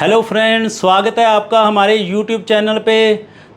Hello friends, स्वागत है आपका हमारे यूट्यूब चैनल पे।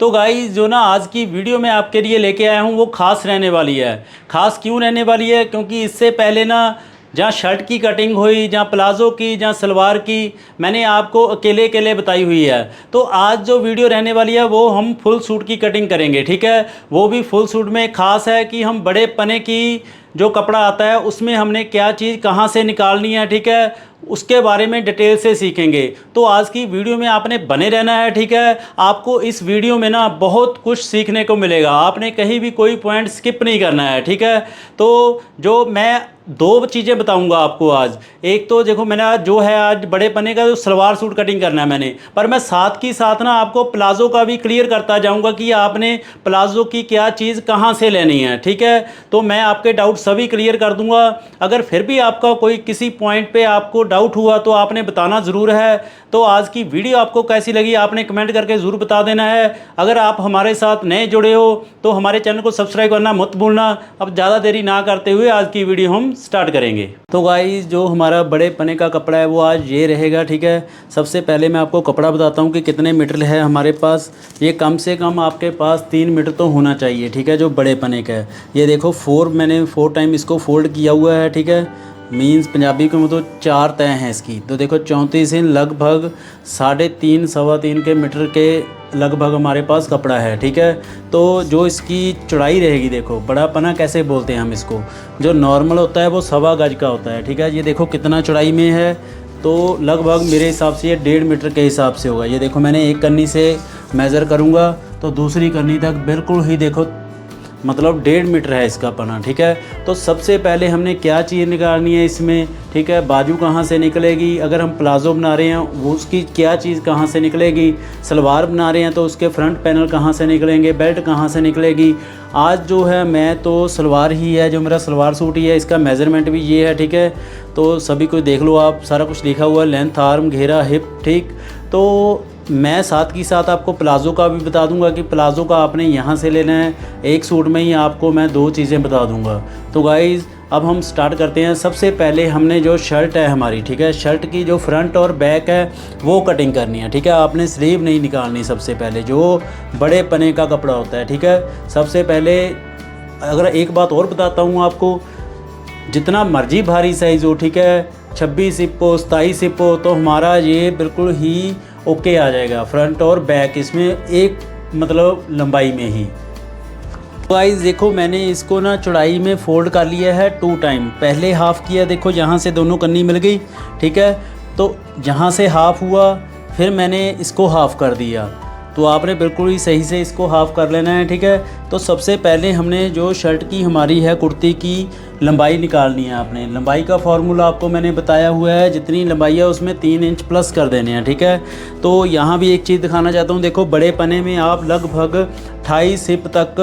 तो गाइस जो ना आज की वीडियो में आपके लिए लेके आया हूँ वो ख़ास रहने वाली है। ख़ास क्यों रहने वाली है? क्योंकि इससे पहले ना जहाँ शर्ट की कटिंग हुई, जहाँ प्लाज़ो की, जहाँ सलवार की, मैंने आपको अकेले अकेले बताई हुई है। तो आज जो वीडियो रहने वाली है वो हम फुल सूट की कटिंग करेंगे, ठीक है। वो भी फुल सूट में ख़ास है कि हम बड़े पने की जो कपड़ा आता है उसमें हमने क्या चीज़ कहाँ से निकालनी है, ठीक है, उसके बारे में डिटेल से सीखेंगे। तो आज की वीडियो में आपने बने रहना है, ठीक है। आपको इस वीडियो में ना बहुत कुछ सीखने को मिलेगा, आपने कहीं भी कोई पॉइंट स्किप नहीं करना है, ठीक है। तो जो मैं दो चीज़ें बताऊंगा आपको आज। एक तो देखो मैंने आज जो है आज बड़े पन्ने का जो सलवार सूट कटिंग करना है मैंने, पर मैं साथ की साथ ना आपको प्लाज़ो का भी क्लियर करता जाऊंगा कि आपने प्लाज़ो की क्या चीज़ कहाँ से लेनी है, ठीक है। तो मैं आपके डाउट सभी क्लियर कर दूंगा। अगर फिर भी आपका कोई किसी पॉइंट पे आपको डाउट हुआ तो आपने बताना ज़रूर है। तो आज की वीडियो आपको कैसी लगी आपने कमेंट करके ज़रूर बता देना है। अगर आप हमारे साथ नए जुड़े हो तो हमारे चैनल को सब्सक्राइब करना मत भूलना। अब ज़्यादा देरी ना करते हुए आज की वीडियो हम स्टार्ट करेंगे। तो गाइस जो हमारा बड़े पने का कपड़ा है वो आज ये रहेगा, ठीक है। सबसे पहले मैं आपको कपड़ा बताता हूँ कि कितने मीटर है हमारे पास। ये कम से कम आपके पास 3 मीटर तो होना चाहिए, ठीक है, जो बड़े पने का है। ये देखो मैंने 4 टाइम इसको फोल्ड किया हुआ है, ठीक है। मीन्स पंजाबी के में तो 4 तय हैं इसकी। तो देखो 34 इंच लगभग 3.5 सवा 3 के मीटर के लगभग हमारे पास कपड़ा है, ठीक है। तो जो इसकी चौड़ाई रहेगी, देखो बड़ा पना कैसे बोलते हैं हम इसको, जो नॉर्मल होता है वो 1.25 गज का होता है, ठीक है। ये देखो कितना चौड़ाई में है, तो लगभग मेरे हिसाब से ये 1.5 मीटर के हिसाब से होगा। ये देखो मैंने एक कन्नी से मेज़र करूँगा तो दूसरी कन्नी तक बिल्कुल ही देखो मतलब 1.5 मीटर है इसका पना, ठीक है। तो सबसे पहले हमने क्या चीज़ निकालनी है इसमें, ठीक है। बाजू कहाँ से निकलेगी, अगर हम प्लाज़ो बना रहे हैं वो उसकी क्या चीज़ कहाँ से निकलेगी, सलवार बना रहे हैं तो उसके फ्रंट पैनल कहाँ से निकलेंगे, बेल्ट कहाँ से निकलेगी। आज जो है मैं तो सलवार ही है, जो मेरा सलवार सूट ही है, इसका मेज़रमेंट भी ये है, ठीक है। तो सभी कुछ देख लो आप, सारा कुछ लिखा हुआ है, लेंथ, आर्म, घेरा, हिप, ठीक। तो मैं साथ की साथ आपको प्लाज़ो का भी बता दूंगा कि प्लाज़ो का आपने यहाँ से लेना है। एक सूट में ही आपको मैं 2 चीज़ें बता दूंगा। तो गाइज़ अब हम स्टार्ट करते हैं। सबसे पहले हमने जो शर्ट है हमारी, ठीक है, शर्ट की जो फ्रंट और बैक है वो कटिंग करनी है, ठीक है। आपने स्लीव नहीं निकालनी सबसे पहले, जो बड़े पने का कपड़ा होता है, ठीक है। सबसे पहले अगर एक बात और बताता हूँ आपको, जितना मर्जी भारी साइज़ हो, ठीक है, 26 हिप हो, 27 हिप हो, तो हमारा ये बिल्कुल ही ओके आ जाएगा। फ्रंट और बैक इसमें एक मतलब लंबाई में ही। गाइस देखो मैंने इसको ना चौड़ाई में फोल्ड कर लिया है 2 टाइम। पहले हाफ़ किया, देखो यहाँ से दोनों कन्नी मिल गई, ठीक है। तो जहाँ से हाफ़ हुआ फिर मैंने इसको हाफ़ कर दिया। तो आपने बिल्कुल ही सही से इसको हाफ़ कर लेना है, ठीक है। तो सबसे पहले हमने जो शर्ट की हमारी है कुर्ती की लंबाई निकालनी है। आपने लंबाई का फार्मूला आपको मैंने बताया हुआ है, जितनी लंबाई है उसमें 3 इंच प्लस कर देने हैं, ठीक है। तो यहाँ भी एक चीज़ दिखाना चाहता हूँ, देखो बड़े पने में आप लगभग 28 हिप तक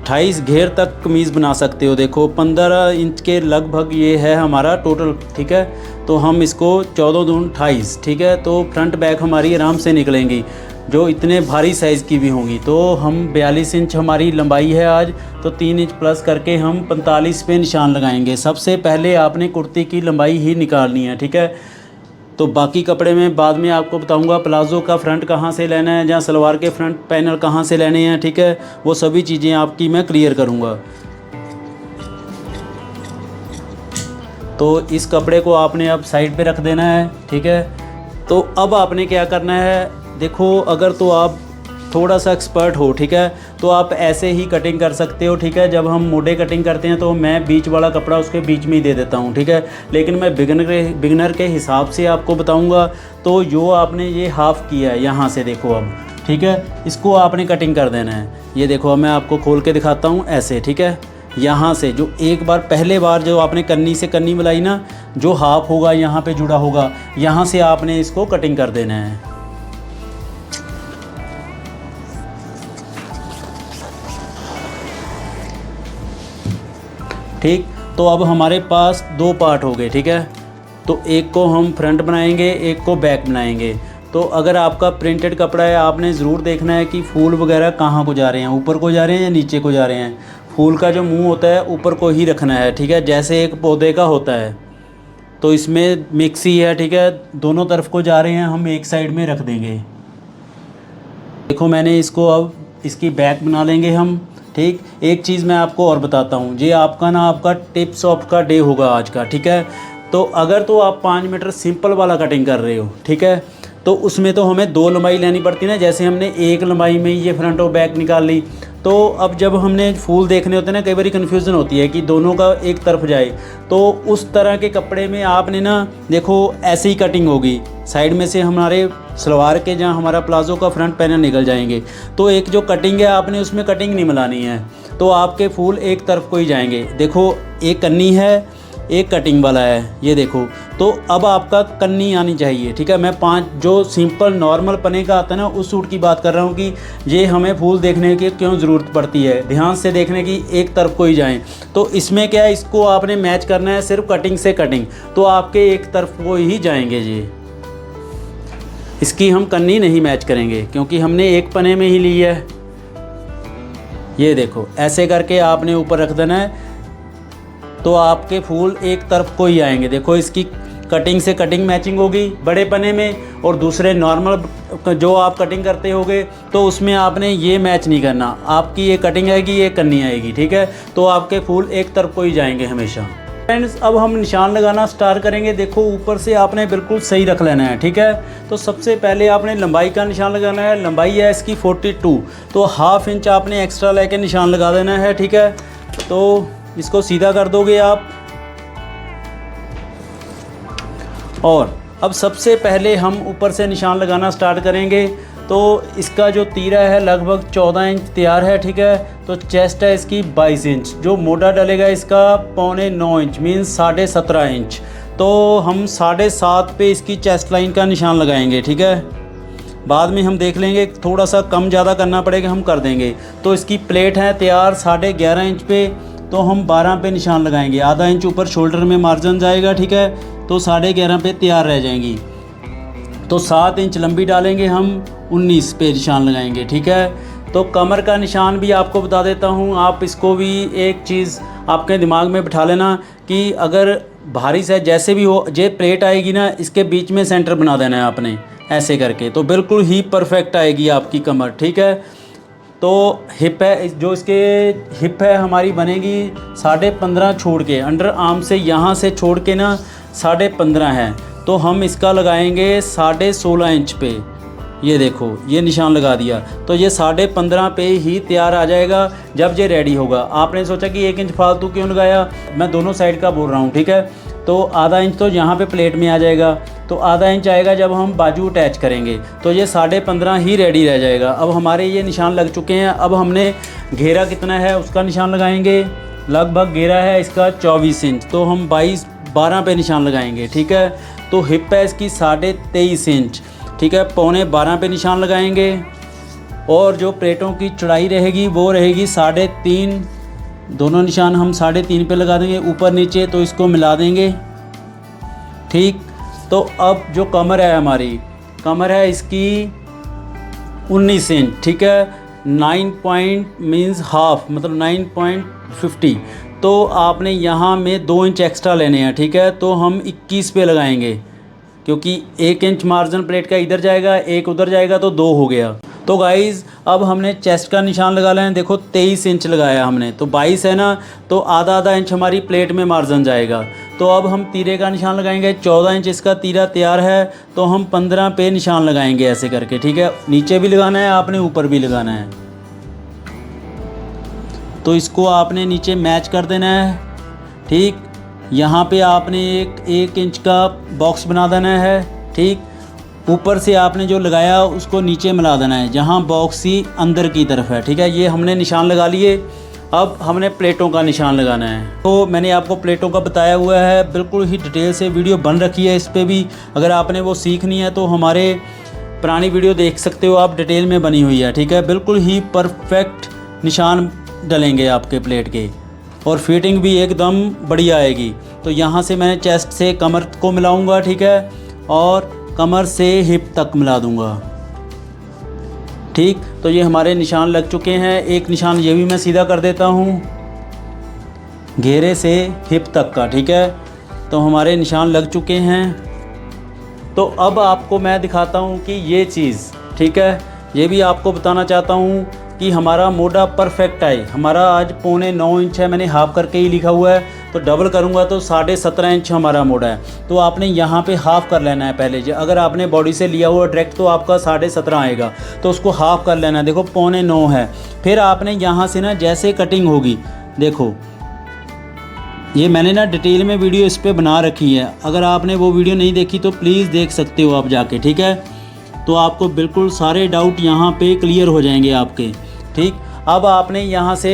28 घेर तक कमीज़ बना सकते हो। देखो 15 इंच के लगभग ये है हमारा टोटल, ठीक है। तो हम इसको 14 दून 28, ठीक है। तो फ्रंट बैक हमारी आराम से निकलेंगी, जो इतने भारी साइज़ की भी होंगी। तो हम 42 इंच हमारी लंबाई है आज, तो 3 इंच प्लस करके हम 45 पे निशान लगाएंगे। सबसे पहले आपने कुर्ती की लंबाई ही निकालनी है, ठीक है। तो बाकी कपड़े में बाद में आपको बताऊंगा प्लाज़ो का फ्रंट कहाँ से लेना है, जहाँ सलवार के फ्रंट पैनल कहाँ से लेने हैं, ठीक है। वो सभी चीज़ें आपकी मैं क्लियर करूँगा। तो इस कपड़े को आपने अब साइड पे रख देना है, ठीक है। तो अब आपने क्या करना है, देखो अगर तो आप थोड़ा सा एक्सपर्ट हो, ठीक है, तो आप ऐसे ही कटिंग कर सकते हो, ठीक है। जब हम मोटे कटिंग करते हैं तो मैं बीच वाला कपड़ा उसके बीच में ही दे देता हूँ, ठीक है। लेकिन मैं बिगनर के हिसाब से आपको बताऊँगा। तो जो आपने ये हाफ़ किया है यहाँ से देखो अब, ठीक है, इसको आपने कटिंग कर देना है। ये देखो मैं आपको खोल के दिखाता हूँ ऐसे, ठीक है। यहाँ से जो एक बार पहले बार जो आपने कन्नी से कन्नी मिलाई ना, जो हाफ़ होगा यहाँ पे जुड़ा होगा, यहाँ से आपने इसको कटिंग कर देना है। ठीक, तो अब हमारे पास 2 पार्ट हो गए, ठीक है। तो एक को हम फ्रंट बनाएंगे, एक को बैक बनाएंगे। तो अगर आपका प्रिंटेड कपड़ा है आपने ज़रूर देखना है कि फूल वगैरह कहाँ को जा रहे हैं, ऊपर को जा रहे हैं या नीचे को जा रहे हैं। फूल का जो मुंह होता है ऊपर को ही रखना है, ठीक है, जैसे एक पौधे का होता है। तो इसमें मिक्सी है, ठीक है, दोनों तरफ को जा रहे हैं, हम एक साइड में रख देंगे। देखो मैंने इसको अब इसकी बैक बना लेंगे हम, ठीक। एक चीज़ मैं आपको और बताता हूँ, ये आपका टिप्स ऑफ का डे होगा आज का, ठीक है। तो अगर तो आप 5 मीटर सिंपल वाला कटिंग कर रहे हो, ठीक है, तो उसमें तो हमें 2 लंबाई लेनी पड़ती है ना। जैसे हमने 1 लंबाई में ये फ्रंट और बैक निकाल ली, तो अब जब हमने फूल देखने होते हैं ना, कई बार कन्फ्यूज़न होती है कि दोनों का एक तरफ जाए। तो उस तरह के कपड़े में आपने ना देखो ऐसे ही कटिंग होगी, साइड में से हमारे सलवार के जहाँ हमारा प्लाज़ो का फ्रंट पैनल निकल जाएंगे। तो एक जो कटिंग है आपने उसमें कटिंग नहीं मिलानी है, तो आपके फूल एक तरफ को ही जाएंगे। देखो एक कन्नी है, एक कटिंग वाला है, ये देखो। तो अब आपका कन्नी आनी चाहिए, ठीक है। मैं 5 जो सिंपल नॉर्मल पने का आता है ना, उस सूट की बात कर रहा हूँ कि ये हमें फूल देखने की क्यों ज़रूरत पड़ती है, ध्यान से देखने की, एक तरफ को ही जाएं। तो इसमें क्या है, इसको आपने मैच करना है सिर्फ कटिंग से कटिंग, तो आपके एक तरफ को ही जाएंगे जी। इसकी हम कन्नी नहीं मैच करेंगे क्योंकि हमने एक पने में ही ली है। ये देखो ऐसे करके आपने ऊपर रख देना है, तो आपके फूल एक तरफ को ही आएंगे। देखो इसकी कटिंग से कटिंग मैचिंग होगी बड़े पने में, और दूसरे नॉर्मल जो आप कटिंग करते होगे तो उसमें आपने ये मैच नहीं करना। आपकी ये कटिंग आएगी, ये कन्नी आएगी, ठीक है। तो आपके फूल एक तरफ को ही जाएंगे हमेशा। फ्रेंड्स अब हम निशान लगाना स्टार्ट करेंगे। देखो ऊपर से आपने बिल्कुल सही रख लेना है, ठीक है। तो सबसे पहले आपने लंबाई का निशान लगाना है। लंबाई है इसकी 42, तो ½ इंच आपने एक्स्ट्रा लेके निशान लगा देना है, ठीक है। तो इसको सीधा कर दोगे आप। और अब सबसे पहले हम ऊपर से निशान लगाना स्टार्ट करेंगे। तो इसका जो तीरा है लगभग 14 इंच तैयार है, ठीक है। तो चेस्ट है इसकी 22 इंच, जो मोटा डलेगा इसका 8.25 इंच, मीन्स 17.5 इंच। तो हम 7.5 पे इसकी चेस्ट लाइन का निशान लगाएंगे, ठीक है। बाद में हम देख लेंगे, थोड़ा सा कम ज़्यादा करना पड़ेगा, हम कर देंगे। तो इसकी प्लेट है तैयार 11.5 इंच पे, तो हम 12 पे निशान लगाएंगे। आधा इंच ऊपर शोल्डर में मार्जिन जाएगा, ठीक है। तो 11.5 पे तैयार रह जाएंगी। तो 7 इंच लंबी डालेंगे हम, 19 पे निशान लगाएंगे, ठीक है। तो कमर का निशान भी आपको बता देता हूँ। आप इसको भी एक चीज़ आपके दिमाग में बिठा लेना कि अगर भारी से जैसे भी हो, ये प्लेट आएगी ना, इसके बीच में सेंटर बना देना है आपने ऐसे करके, तो बिल्कुल ही परफेक्ट आएगी आपकी कमर, ठीक है। तो हिप है, जो इसके हिप है हमारी बनेगी 15.5 छोड़ के, अंडर आर्म से यहाँ से छोड़ के ना 15.5 है। तो हम इसका लगाएंगे 16.5 इंच पे। ये देखो ये निशान लगा दिया, तो ये 15.5 पे ही तैयार आ जाएगा जब ये रेडी होगा। आपने सोचा कि 1 इंच फालतू क्यों लगाया, मैं दोनों साइड का बोल रहा हूँ, ठीक है। तो आधा इंच तो यहाँ पे प्लेट में आ जाएगा, तो आधा इंच आएगा जब हम बाजू अटैच करेंगे, तो ये 15.5 ही रेडी रह जाएगा। अब हमारे ये निशान लग चुके हैं। अब हमने घेरा कितना है उसका निशान लगाएंगे। लगभग घेरा है इसका 24 इंच, तो हम 12 पे निशान लगाएंगे, ठीक है। तो हिप है इसकी 23.5 इंच, ठीक है, 11.25 पे निशान लगाएंगे। और जो प्लेटों की चौड़ाई रहेगी वो रहेगी 3.5, दोनों निशान हम 3.5 पे लगा देंगे ऊपर नीचे, तो इसको मिला देंगे, ठीक। तो अब जो कमर है हमारी, कमर है इसकी 19 इंच, ठीक है। 9 मीन्स हाफ, मतलब 9.50। तो आपने यहाँ में 2 इंच एक्स्ट्रा लेने हैं, ठीक है। तो हम 21 पे लगाएंगे, क्योंकि 1 इंच मार्जिन प्लेट का इधर जाएगा, 1 उधर जाएगा, तो 2 हो गया। तो गाइज़ अब हमने चेस्ट का निशान लगा लें। देखो 23 इंच लगाया हमने, तो 22 है ना, तो आधा इंच हमारी प्लेट में मार्जिन जाएगा। तो अब हम तीरे का निशान लगाएंगे। 14 इंच इसका तीरा तैयार है, तो हम 15 पे निशान लगाएंगे ऐसे करके, ठीक है। नीचे भी लगाना है आपने, ऊपर भी लगाना है। तो इसको आपने नीचे मैच कर देना है, ठीक। यहाँ पे आपने एक इंच का बॉक्स बना देना है, ठीक। ऊपर से आपने जो लगाया उसको नीचे मिला देना है, जहाँ बॉक्स ही अंदर की तरफ है, ठीक है। ये हमने निशान लगा लिए। अब हमने प्लेटों का निशान लगाना है। तो मैंने आपको प्लेटों का बताया हुआ है, बिल्कुल ही डिटेल से वीडियो बन रखी है इस पर भी। अगर आपने वो सीखनी है तो हमारे पुरानी वीडियो देख सकते हो आप, डिटेल में बनी हुई है, ठीक है। बिल्कुल ही परफेक्ट निशान डलेंगे आपके प्लेट के, और फिटिंग भी एकदम बढ़िया आएगी। तो यहाँ से मैंने चेस्ट से कमर को मिलाऊंगा, ठीक है, और कमर से हिप तक मिला दूंगा, ठीक। तो ये हमारे निशान लग चुके हैं। एक निशान ये भी मैं सीधा कर देता हूँ, घेरे से हिप तक का, ठीक है। तो हमारे निशान लग चुके हैं। तो अब आपको मैं दिखाता हूँ कि ये चीज़, ठीक है, ये भी आपको बताना चाहता हूँ कि हमारा मोटा परफेक्ट आए। हमारा आज 8.25 इंच है, मैंने हाफ़ करके ही लिखा हुआ है, तो डबल करूँगा तो 17.5 इंच हमारा मोटा है। तो आपने यहाँ पे हाफ़ कर लेना है पहले। अगर आपने बॉडी से लिया हुआ डायरेक्ट तो आपका 17.5 आएगा, तो उसको हाफ़ कर लेना है। देखो 8.25 है। फिर आपने यहाँ से ना जैसे कटिंग होगी, देखो ये मैंने ना डिटेल में वीडियो इस पर बना रखी है, अगर आपने वो वीडियो नहीं देखी तो प्लीज़ देख सकते हो आप जाके, ठीक है। तो आपको बिल्कुल सारे डाउट यहाँ पे क्लियर हो जाएंगे आपके, ठीक। अब आपने यहाँ से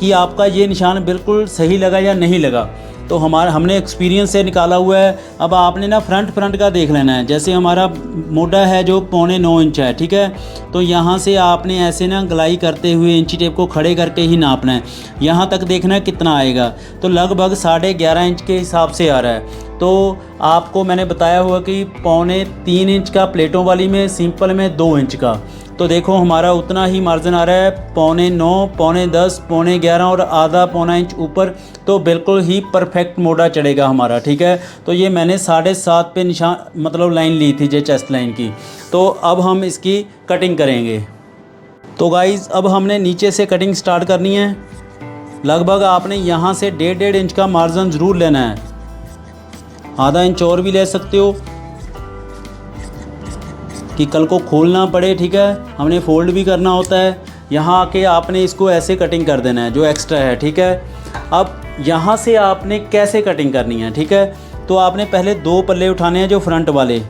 कि आपका ये निशान बिल्कुल सही लगा या नहीं लगा, तो हमने एक्सपीरियंस से निकाला हुआ है। अब आपने ना फ्रंट का देख लेना है। जैसे हमारा मोटा है जो 8.25 इंच है, ठीक है, तो यहाँ से आपने ऐसे ना गलाई करते हुए इंची टेप को खड़े करके ही नापना है। यहाँ तक देखना है कितना आएगा, तो लगभग 11.5 इंच के हिसाब से आ रहा है। तो आपको मैंने बताया हुआ कि 3.25 इंच का प्लेटों वाली में, सिंपल में 2 इंच का। तो देखो हमारा उतना ही मार्जिन आ रहा है, 9.25, 10.5, 11.5 और आधा पौना इंच ऊपर, तो बिल्कुल ही परफेक्ट मोटा चढ़ेगा हमारा, ठीक है। तो ये मैंने 7.5 पे निशान मतलब लाइन ली थी जो चेस्ट लाइन की। तो अब हम इसकी कटिंग करेंगे। तो गाइज़ अब हमने नीचे से कटिंग स्टार्ट करनी है। लगभग आपने यहाँ से 1.5 इंच का मार्जिन ज़रूर लेना है, आधा इंच और भी ले सकते हो कि कल को खोलना पड़े, ठीक है। हमने फ़ोल्ड भी करना होता है। यहाँ आके आपने इसको ऐसे कटिंग कर देना है जो एक्स्ट्रा है, ठीक है। अब यहाँ से आपने कैसे कटिंग करनी है, ठीक है। तो आपने पहले 2 पल्ले उठाने हैं जो फ्रंट वाले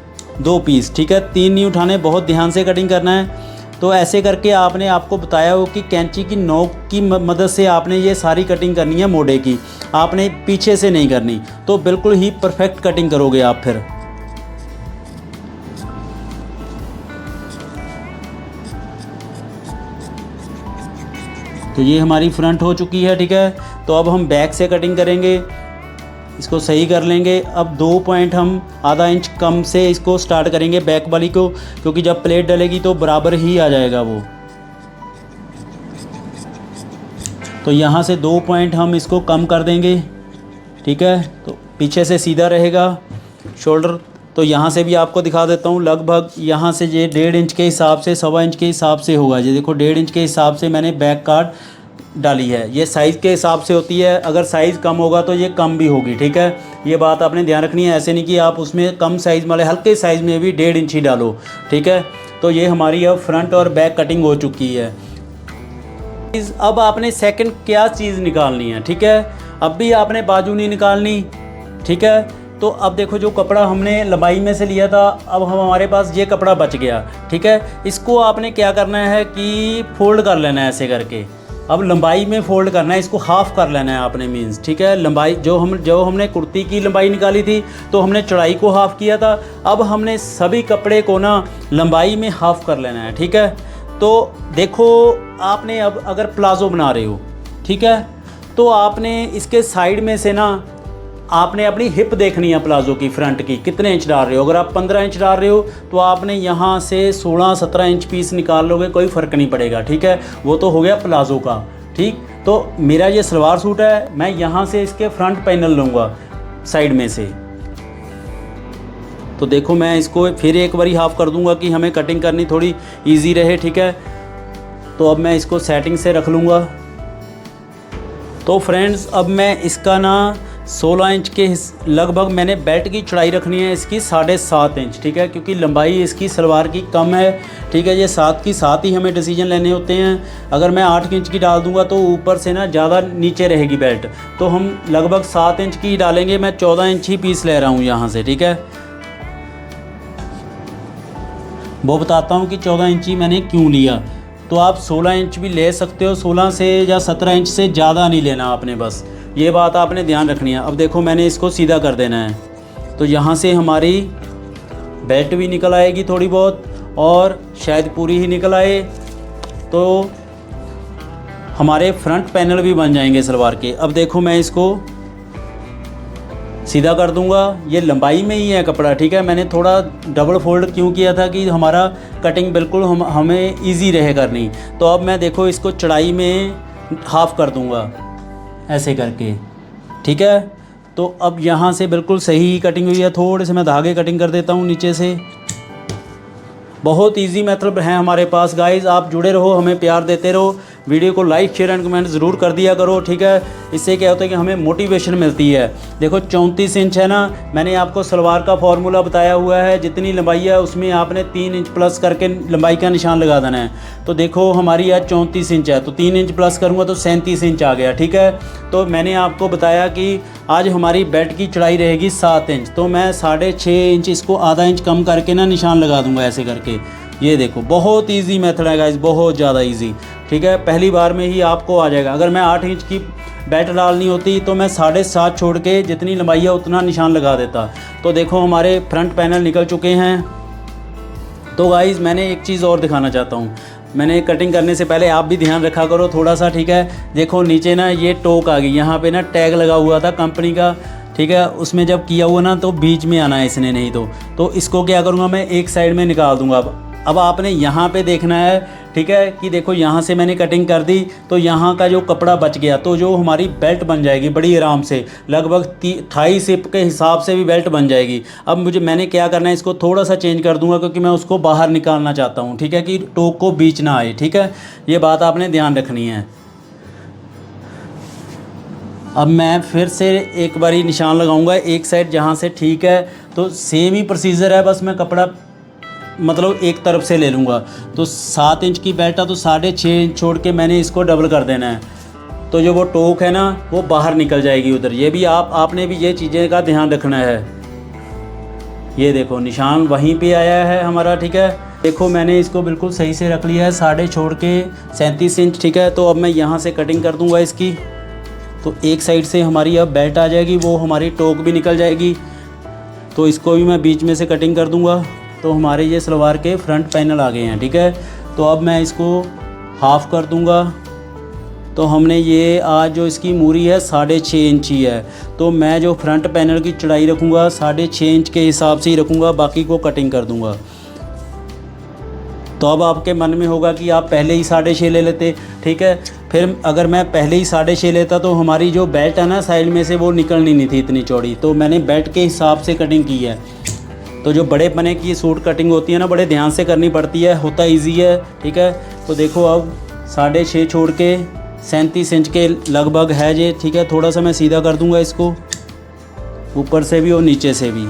2 पीस, ठीक है, 3 नहीं उठाने, बहुत ध्यान से कटिंग करना है। तो ऐसे करके आपने आपको बताया हो कि कैंची की नोक की मदद से आपने ये सारी कटिंग करनी है मोड़े की, आपने पीछे से नहीं करनी, तो बिल्कुल ही परफेक्ट कटिंग करोगे आप फिर। तो ये हमारी फ्रंट हो चुकी है, ठीक है। तो अब हम बैक से कटिंग करेंगे, इसको सही कर लेंगे। अब 2 पॉइंट हम आधा इंच कम से इसको स्टार्ट करेंगे बैक वाली को, क्योंकि जब प्लेट डलेगी तो बराबर ही आ जाएगा वो। तो यहाँ से 2 पॉइंट हम इसको कम कर देंगे, ठीक है। तो पीछे से सीधा रहेगा शोल्डर। तो यहाँ से भी आपको दिखा देता हूँ, लगभग यहाँ से ये 1.5 इंच के हिसाब से, 1.25 इंच के हिसाब से होगा। ये देखो 1.5 इंच के हिसाब से मैंने बैक कार्ड डाली है। ये साइज़ के हिसाब से होती है, अगर साइज़ कम होगा तो ये कम भी होगी, ठीक है। ये बात आपने ध्यान रखनी है, ऐसे नहीं कि आप उसमें कम साइज़ वाले हल्के साइज़ में भी 1.5 इंच ही डालो, ठीक है। तो ये हमारी अब फ्रंट और बैक कटिंग हो चुकी है। अब आपने सेकंड क्या चीज़ निकालनी है, ठीक है। अब भी आपने बाजू नहीं निकालनी, ठीक है। तो अब देखो जो कपड़ा हमने लंबाई में से लिया था, अब हमारे पास ये कपड़ा बच गया, ठीक है। इसको आपने क्या करना है कि फ़ोल्ड कर लेना है ऐसे करके। अब लंबाई में फ़ोल्ड करना है, इसको हाफ़ कर लेना है आपने, मीन्स, ठीक है। लंबाई जो हमने कुर्ती की लंबाई निकाली थी तो हमने चौड़ाई को हाफ़ किया था। अब हमने सभी कपड़े को ना लंबाई में हाफ़ कर लेना है, ठीक है। तो देखो आपने अब अगर प्लाज़ो बना रहे हो, ठीक है, तो आपने इसके साइड में से ना आपने अपनी हिप देखनी है प्लाज़ो की फ्रंट की, कितने इंच डाल रहे हो। अगर आप 15 इंच डाल रहे हो तो आपने यहाँ से 16-17 इंच पीस निकाल लोगे, कोई फ़र्क नहीं पड़ेगा, ठीक है। वो तो हो गया प्लाज़ो का, ठीक। तो मेरा ये सलवार सूट है, मैं यहाँ से इसके फ्रंट पैनल लूँगा साइड में से। तो देखो मैं इसको फिर एक बारी हाफ़ कर दूँगा कि हमें कटिंग करनी थोड़ी ईजी रहे, ठीक है। तो अब मैं इसको सेटिंग से रख लूँगा। तो फ्रेंड्स अब मैं इसका ना 16 इंच के लगभग मैंने बेल्ट की चौड़ाई रखनी है इसकी 7.5 इंच, ठीक है, क्योंकि लंबाई इसकी सलवार की कम है, ठीक है। ये 7 की 7 ही हमें डिसीजन लेने होते हैं। अगर मैं 8 इंच की डाल दूंगा तो ऊपर से ना ज़्यादा नीचे रहेगी बेल्ट, तो हम लगभग 7 इंच की डालेंगे। मैं 14 इंच ही पीस ले रहा हूँ यहाँ से, ठीक है। वो बताता हूँ कि 14 इंच ही मैंने क्यों लिया। तो आप 16 इंच भी ले सकते हो, 16 से या 17 इंच से ज़्यादा नहीं लेना आपने, बस ये बात आपने ध्यान रखनी है। अब देखो मैंने इसको सीधा कर देना है, तो यहाँ से हमारी बेल्ट भी निकल आएगी थोड़ी बहुत, और शायद पूरी ही निकल आए, तो हमारे फ्रंट पैनल भी बन जाएंगे सलवार के। अब देखो मैं इसको सीधा कर दूंगा। ये लंबाई में ही है कपड़ा, ठीक है। मैंने थोड़ा डबल फोल्ड क्यों किया था कि हमारा कटिंग बिल्कुल हमें इजी रहे करनी। तो अब मैं देखो इसको चौड़ाई में हाफ़ कर दूंगा ऐसे करके, ठीक है। तो अब यहाँ से बिल्कुल सही कटिंग हुई है। थोड़े से मैं धागे कटिंग कर देता हूँ नीचे से। बहुत इजी मेथड है हमारे पास गाइज़, आप जुड़े रहो, हमें प्यार देते रहो, वीडियो को लाइक शेयर एंड कमेंट ज़रूर कर दिया करो, ठीक है। इससे क्या होता है कि हमें मोटिवेशन मिलती है। देखो 34 इंच है ना, मैंने आपको सलवार का फॉर्मूला बताया हुआ है, जितनी लंबाई है उसमें आपने 3 इंच प्लस करके लंबाई का निशान लगा देना है। तो देखो हमारी आज 34 इंच है, तो 3 इंच प्लस करूँगा तो 37 इंच आ गया, ठीक है। तो मैंने आपको बताया कि आज हमारी बेल्ट की चौड़ाई रहेगी 7 इंच, तो मैं 6.5 इंच इसको आधा इंच कम करके ना निशान लगा दूंगा ऐसे करके। ये देखो बहुत इजी मेथड है गाइस, बहुत ज़्यादा इजी, ठीक है। पहली बार में ही आपको आ जाएगा। अगर मैं 8 इंच की बेल्ट डालनी होती तो मैं 7.5 छोड़ के जितनी लंबाई है उतना निशान लगा देता। तो देखो हमारे फ्रंट पैनल निकल चुके हैं। तो गाइस मैंने एक चीज़ और दिखाना चाहता हूँ, मैंने कटिंग करने से पहले आप भी ध्यान रखा करो थोड़ा सा, ठीक है। देखो नीचे ना ये टोक आ गई, यहाँ पे ना टैग लगा हुआ था कंपनी का, ठीक है। उसमें जब किया हुआ ना तो बीच में आना है इसने, नहीं तो इसको क्या करूँगा मैं एक साइड में निकाल दूँगा। अब आपने यहाँ पे देखना है, ठीक है, कि देखो यहाँ से मैंने कटिंग कर दी तो यहाँ का जो कपड़ा बच गया, तो जो हमारी बेल्ट बन जाएगी बड़ी आराम से, लगभग 28 हिप के हिसाब से भी बेल्ट बन जाएगी। अब मैंने क्या करना है, इसको थोड़ा सा चेंज कर दूंगा क्योंकि मैं उसको बाहर निकालना चाहता हूँ, ठीक है, कि टोक को बीच ना आए, ठीक है। ये बात आपने ध्यान रखनी है। अब मैं फिर से एक बारी निशान लगाऊंगा एक साइड जहाँ से, ठीक है। तो सेम ही प्रोसीजर है, बस मैं कपड़ा मतलब एक तरफ से ले लूँगा। तो 7 इंच की बेल्ट है तो 6.5 इंच छोड़ के मैंने इसको डबल कर देना है, तो जो वो टोक है ना वो बाहर निकल जाएगी उधर। ये भी आपने भी ये चीज़ें का ध्यान रखना है। ये देखो निशान वहीं पे आया है हमारा, ठीक है। देखो मैंने इसको बिल्कुल सही से रख लिया है, 6.5 छोड़ के 37 इंच, ठीक है। तो अब मैं यहाँ से कटिंग कर दूँगा इसकी, तो एक साइड से हमारी अब बेल्ट आ जाएगी, वो हमारी टोक भी निकल जाएगी। तो इसको भी मैं बीच में से कटिंग कर दूँगा। तो हमारे ये सलवार के फ्रंट पैनल आ गए हैं, ठीक है। तो अब मैं इसको हाफ़ कर दूंगा। तो हमने ये आज जो इसकी मूरी है 6.5 इंच ही है, तो मैं जो फ्रंट पैनल की चौड़ाई रखूँगा 6.5 इंच के हिसाब से ही रखूँगा, बाकी को कटिंग कर दूँगा। तो अब आपके मन में होगा कि आप पहले ही 6.5 ले लेते, ठीक है। फिर अगर मैं पहले ही 6.5 लेता तो हमारी जो बेल्ट है ना साइड में से वो निकलनी नहीं थी इतनी चौड़ी, तो मैंने बेल्ट के हिसाब से कटिंग की है। तो जो बड़े पने की सूट कटिंग होती है ना, बड़े ध्यान से करनी पड़ती है, होता इजी है, ठीक है। तो देखो अब 6.5 छोड़ के 37 इंच के लगभग है ये, ठीक है। थोड़ा सा मैं सीधा कर दूंगा इसको, ऊपर से भी और नीचे से भी,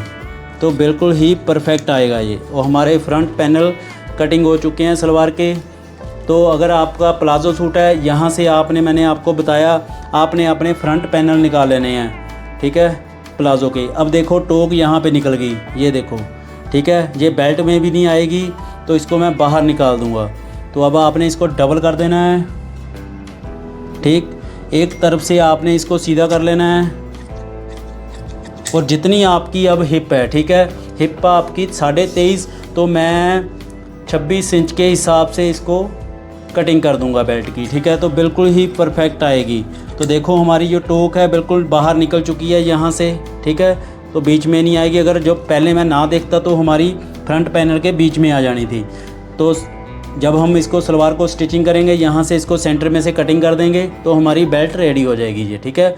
तो बिल्कुल ही परफेक्ट आएगा ये। और हमारे फ्रंट पैनल कटिंग हो चुके हैं सलवार के। तो अगर आपका प्लाज़ो सूट है, यहाँ से मैंने आपको बताया आपने अपने फ्रंट पैनल निकाल लेने हैं, ठीक है, प्लाज़ो के। अब देखो टोक यहाँ पे निकल गई, ये देखो, ठीक है। ये बेल्ट में भी नहीं आएगी, तो इसको मैं बाहर निकाल दूँगा। तो अब आपने इसको डबल कर देना है, ठीक। एक तरफ से आपने इसको सीधा कर लेना है, और जितनी आपकी अब हिप है, ठीक है, हिप आपकी 23.5, तो मैं 26 इंच के हिसाब से इसको कटिंग कर दूंगा बेल्ट की, ठीक है। तो बिल्कुल ही परफेक्ट आएगी। तो देखो हमारी जो टोक है बिल्कुल बाहर निकल चुकी है यहाँ से, ठीक है। तो बीच में नहीं आएगी, अगर जो पहले मैं ना देखता तो हमारी फ्रंट पैनल के बीच में आ जानी थी। तो जब हम इसको सलवार को स्टिचिंग करेंगे, यहाँ से इसको सेंटर में से कटिंग कर देंगे तो हमारी बेल्ट रेडी हो जाएगी ये, ठीक है।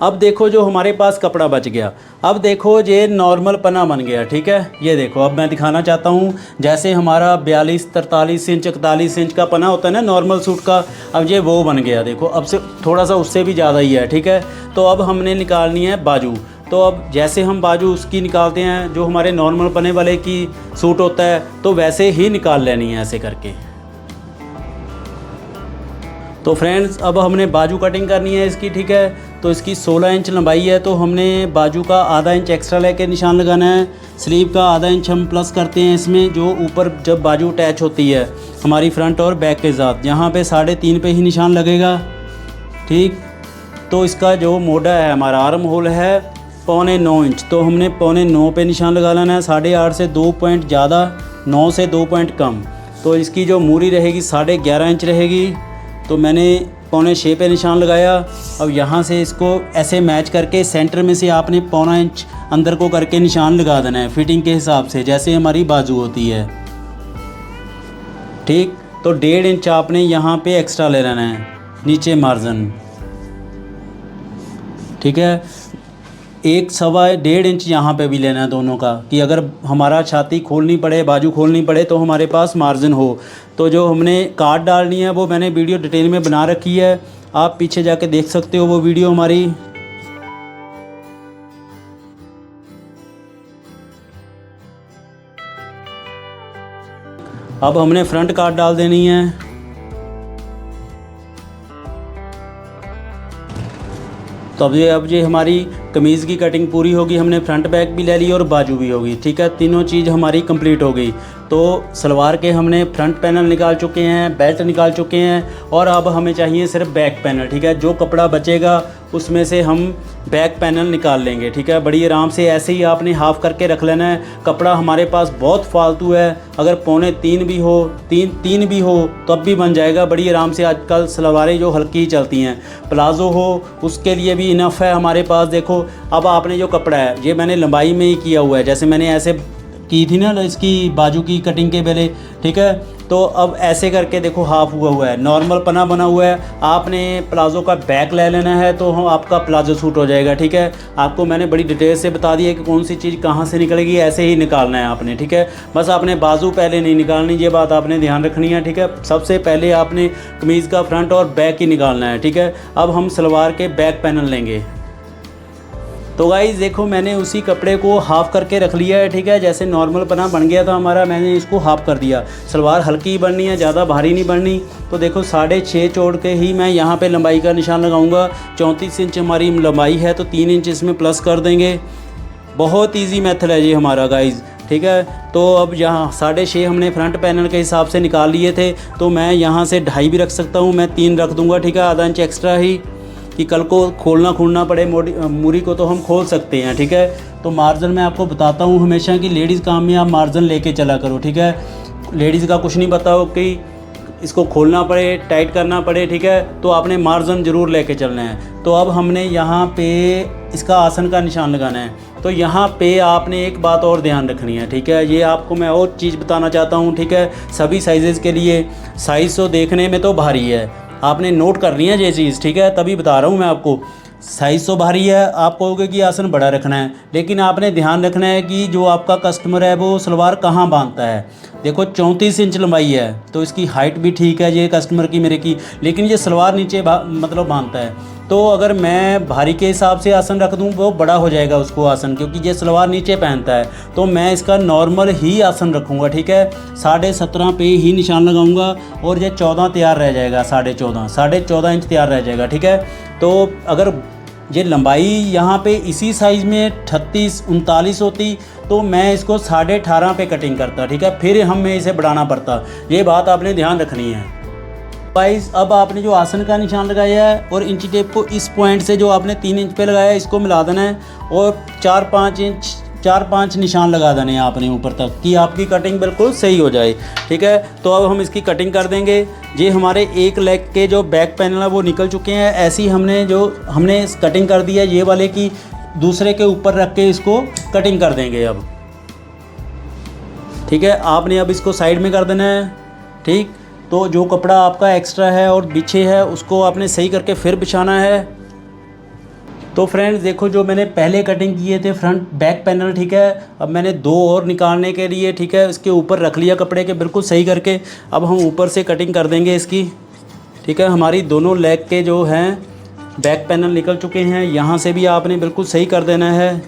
अब देखो जो हमारे पास कपड़ा बच गया, अब देखो ये नॉर्मल पना बन गया, ठीक है। ये देखो अब मैं दिखाना चाहता हूँ, जैसे हमारा 42, 43 इंच, 41 इंच का पना होता है ना नॉर्मल सूट का, अब ये वो बन गया। देखो अब से थोड़ा सा उससे भी ज़्यादा ही है, ठीक है। तो अब हमने निकालनी है बाजू। तो अब जैसे हम बाजू उसकी निकालते हैं जो हमारे नॉर्मल पने वाले की सूट होता है, तो वैसे ही निकाल लेनी है ऐसे करके। तो फ्रेंड्स अब हमने बाजू कटिंग करनी है इसकी, ठीक है। तो इसकी 16 इंच लंबाई है, तो हमने बाजू का आधा इंच एक्स्ट्रा लेके निशान लगाना है। स्लीव का आधा इंच हम प्लस करते हैं इसमें, जो ऊपर जब बाजू अटैच होती है हमारी फ्रंट और बैक के साथ, यहाँ पे 3.5 पे ही निशान लगेगा, ठीक। तो इसका जो मोटा है हमारा आर्म होल है 9.25 इंच, तो हमने 9.25 पे निशान लगा लेना है। 8.5 से 2 पॉइंट ज़्यादा, 9 से 2 पॉइंट कम। तो इसकी जो मूरी रहेगी 11.5 इंच रहेगी, तो मैंने 6.25 पे निशान लगाया। अब यहाँ से इसको ऐसे मैच करके सेंटर में से आपने 0.25 इंच अंदर को करके निशान लगा देना है फिटिंग के हिसाब से, जैसे हमारी बाजू होती है, ठीक। तो 1.5 इंच आपने यहाँ पे एक्स्ट्रा ले लेना है नीचे मार्जिन, ठीक है। 1 सवा 1.5 इंच यहाँ पे भी लेना है दोनों का, कि अगर हमारा छाती खोलनी पड़े, बाजू खोलनी पड़े तो हमारे पास मार्जिन हो। तो जो हमने काट डालनी है वो मैंने वीडियो डिटेल में बना रखी है, आप पीछे जाके देख सकते हो वो वीडियो हमारी। अब हमने फ्रंट काट डाल देनी है। तो अब ये हमारी कमीज़ की कटिंग पूरी होगी, हमने फ्रंट बैक भी ले ली और बाजू भी होगी, ठीक है, तीनों चीज़ हमारी कंप्लीट हो गई। तो सलवार के हमने फ्रंट पैनल निकाल चुके हैं, बेल्ट निकाल चुके हैं, और अब हमें चाहिए सिर्फ बैक पैनल, ठीक है। जो कपड़ा बचेगा उसमें से हम बैक पैनल निकाल लेंगे, ठीक है। बड़ी आराम से ऐसे ही आपने हाफ़ करके रख लेना है। कपड़ा हमारे पास बहुत फालतू है, अगर 2.25 भी हो, 3 भी हो तब भी बन जाएगा बड़ी आराम से। आजकल सलवारें जो हल्की ही चलती हैं, प्लाज़ो हो उसके लिए भी इनफ है हमारे पास। देखो अब आपने जो कपड़ा है ये मैंने लंबाई में ही किया हुआ है, जैसे मैंने ऐसे की थी ना इसकी बाजू की कटिंग के पहले, ठीक है। तो अब ऐसे करके देखो हाफ हुआ है, नॉर्मल पना बना हुआ है। आपने प्लाज़ो का बैक ले लेना है तो आपका प्लाज़ो सूट हो जाएगा, ठीक है। आपको मैंने बड़ी डिटेल से बता दिया कि कौन सी चीज़ कहाँ से निकलेगी, ऐसे ही निकालना है आपने, ठीक है। बस आपने बाजू पहले नहीं निकालनी, ये बात आपने ध्यान रखनी है, ठीक है। सबसे पहले आपने कमीज़ का फ्रंट और बैक ही निकालना है, ठीक है। अब हम सलवार के बैक पैनल लेंगे। तो गाइज़ देखो मैंने उसी कपड़े को हाफ़ करके रख लिया है, ठीक है। जैसे नॉर्मल पना बन गया था हमारा, मैंने इसको हाफ़ कर दिया। सलवार हल्की ही बननी है, ज़्यादा भारी नहीं बननी। तो देखो 6.5 छोड़ के ही मैं यहाँ पे लंबाई का निशान लगाऊंगा। 34 इंच हमारी लंबाई है तो 3 इंच इसमें प्लस कर देंगे। बहुत ईजी मेथड है ये हमारा गाइज़, ठीक है। तो अब यहाँ 6.5 हमने फ्रंट पैनल के हिसाब से निकाल लिए थे, तो मैं यहाँ से 2.5 भी रख सकता हूँ, मैं 3 रख दूँगा, ठीक है। आधा इंच एक्स्ट्रा ही, कि कल को खोलना पड़े मूरी को तो हम खोल सकते हैं, ठीक है। तो मार्जिन मैं आपको बताता हूँ हमेशा कि लेडीज़ काम में आप मार्जिन लेके चला करो, ठीक है। लेडीज़ का कुछ नहीं पता हो कि इसको खोलना पड़े, टाइट करना पड़े, ठीक है। तो आपने मार्जिन ज़रूर लेके चलना है। तो अब हमने यहाँ पे इसका आसन का निशान लगाना है। तो यहाँ पे आपने एक बात और ध्यान रखनी है, ठीक है। ये आपको मैं और चीज़ बताना चाहता हूँ, ठीक है। सभी साइज़ के लिए साइज़ तो देखने में तो भारी है, आपने नोट करनी है ये चीज़, ठीक है। तभी बता रहा हूँ मैं आपको, साइज़ तो भारी है, आप कहोगे कि आसन बड़ा रखना है, लेकिन आपने ध्यान रखना है कि जो आपका कस्टमर है वो सलवार कहाँ बांधता है। देखो 34 इंच लंबाई है तो इसकी हाइट भी ठीक है ये कस्टमर की, मेरे की, लेकिन ये सलवार नीचे मतलब बांधता है। तो अगर मैं भारी के हिसाब से आसन रख दूँ वो बड़ा हो जाएगा उसको आसन, क्योंकि ये सलवार नीचे पहनता है। तो मैं इसका नॉर्मल ही आसन रखूँगा, ठीक है। 17.5 पे ही निशान लगाऊंगा और ये 14 तैयार रह जाएगा, 14.5 इंच तैयार रह जाएगा, ठीक है। तो अगर ये लंबाई यहाँ पे इसी साइज़ में 38-39 होती तो मैं इसको 18.5 पे कटिंग करता, ठीक है। फिर हमें इसे बढ़ाना पड़ता, ये बात आपने ध्यान रखनी है गाइस। अब आपने जो आसन का निशान लगाया है और इंची टेप को इस पॉइंट से जो आपने 3 इंच पे लगाया है इसको मिला देना है और 4-5 निशान लगा देने हैं आपने ऊपर तक, कि आपकी कटिंग बिल्कुल सही हो जाए, ठीक है। तो अब हम इसकी कटिंग कर देंगे। ये हमारे एक लेग के जो बैक पैनल है वो निकल चुके हैं। ऐसी हमने कटिंग कर दी है ये वाले की, दूसरे के ऊपर रख के इसको कटिंग कर देंगे अब, ठीक है। आपने अब इसको साइड में कर देना है, ठीक। तो जो कपड़ा आपका एक्स्ट्रा है और पीछे है उसको आपने सही करके फिर बिछाना है। तो फ्रेंड्स देखो जो मैंने पहले कटिंग किए थे फ्रंट बैक पैनल, ठीक है। अब मैंने 2 और निकालने के लिए, ठीक है, इसके ऊपर रख लिया कपड़े के बिल्कुल सही करके। अब हम ऊपर से कटिंग कर देंगे इसकी, ठीक है। हमारी दोनों लेग के जो हैं बैक पैनल निकल चुके हैं, यहाँ से भी आपने बिल्कुल सही कर देना है।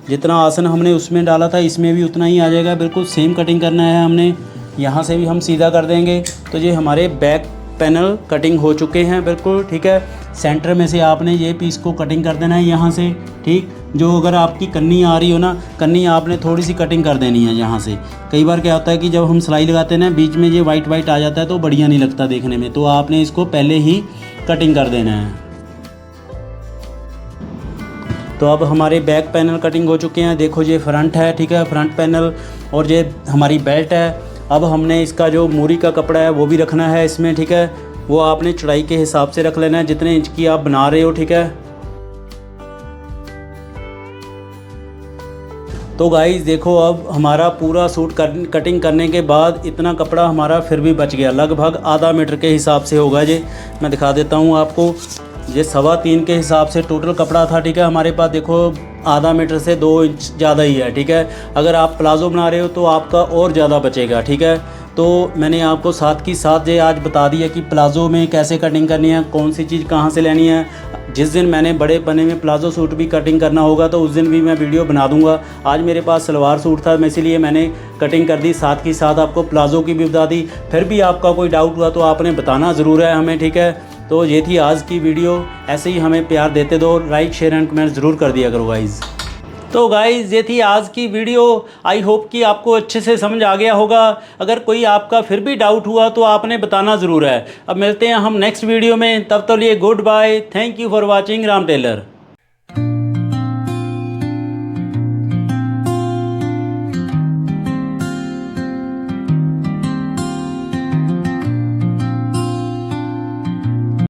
जितना आसन हमने उसमें डाला था इसमें भी उतना ही आ जाएगा, बिल्कुल सेम कटिंग करना है हमने। यहाँ से भी हम सीधा कर देंगे। तो ये हमारे बैक पैनल कटिंग हो चुके हैं बिल्कुल, ठीक है। सेंटर में से आपने ये पीस को कटिंग कर देना है यहाँ से, ठीक। जो अगर आपकी कन्नी आ रही हो ना, कन्नी आपने थोड़ी सी कटिंग कर देनी है यहाँ से। कई बार क्या होता है कि जब हम सिलाई लगाते हैं ना बीच में ये वाइट आ जाता है तो बढ़िया नहीं लगता देखने में, तो आपने इसको पहले ही कटिंग कर देना है। तो अब हमारे बैक पैनल कटिंग हो चुके हैं। देखो ये फ्रंट है, ठीक है, फ्रंट पैनल, और ये हमारी बेल्ट है। अब हमने इसका जो मूरी का कपड़ा है वो भी रखना है इसमें, ठीक है। वो आपने चौड़ाई के हिसाब से रख लेना है जितने इंच की आप बना रहे हो, ठीक है। तो गाइस देखो अब हमारा पूरा सूट कटिंग करने के बाद इतना कपड़ा हमारा फिर भी बच गया, लगभग आधा मीटर के हिसाब से होगा। ये मैं दिखा देता हूँ आपको, ये 3.25 के हिसाब से टोटल कपड़ा था, ठीक है। हमारे पास देखो आधा मीटर से 2 इंच ज़्यादा ही है, ठीक है। अगर आप प्लाज़ो बना रहे हो तो आपका और ज़्यादा बचेगा, ठीक है। तो मैंने आपको साथ की साथ ये आज बता दिया कि प्लाज़ो में कैसे कटिंग करनी है, कौन सी चीज़ कहाँ से लेनी है। जिस दिन मैंने बड़े पन्ने में प्लाज़ो सूट भी कटिंग करना होगा तो उस दिन भी मैं वीडियो बना दूंगा। आज मेरे पास सलवार सूट था, मैं इसीलिए मैंने कटिंग कर दी, साथ ही साथ आपको प्लाज़ो की भी बता दी। फिर भी आपका कोई डाउट हुआ तो आपने बताना ज़रूर है हमें, ठीक है। तो ये थी आज की वीडियो। ऐसे ही हमें प्यार देते दो, लाइक शेयर एंड कमेंट ज़रूर कर दिया करो गाइज़। तो गाइज़ ये थी आज की वीडियो। आई होप कि आपको अच्छे से समझ आ गया होगा। अगर कोई आपका फिर भी डाउट हुआ तो आपने बताना ज़रूर है। अब मिलते हैं हम नेक्स्ट वीडियो में, तब तक लिए good bye. Thank you for watching Ram Taylor.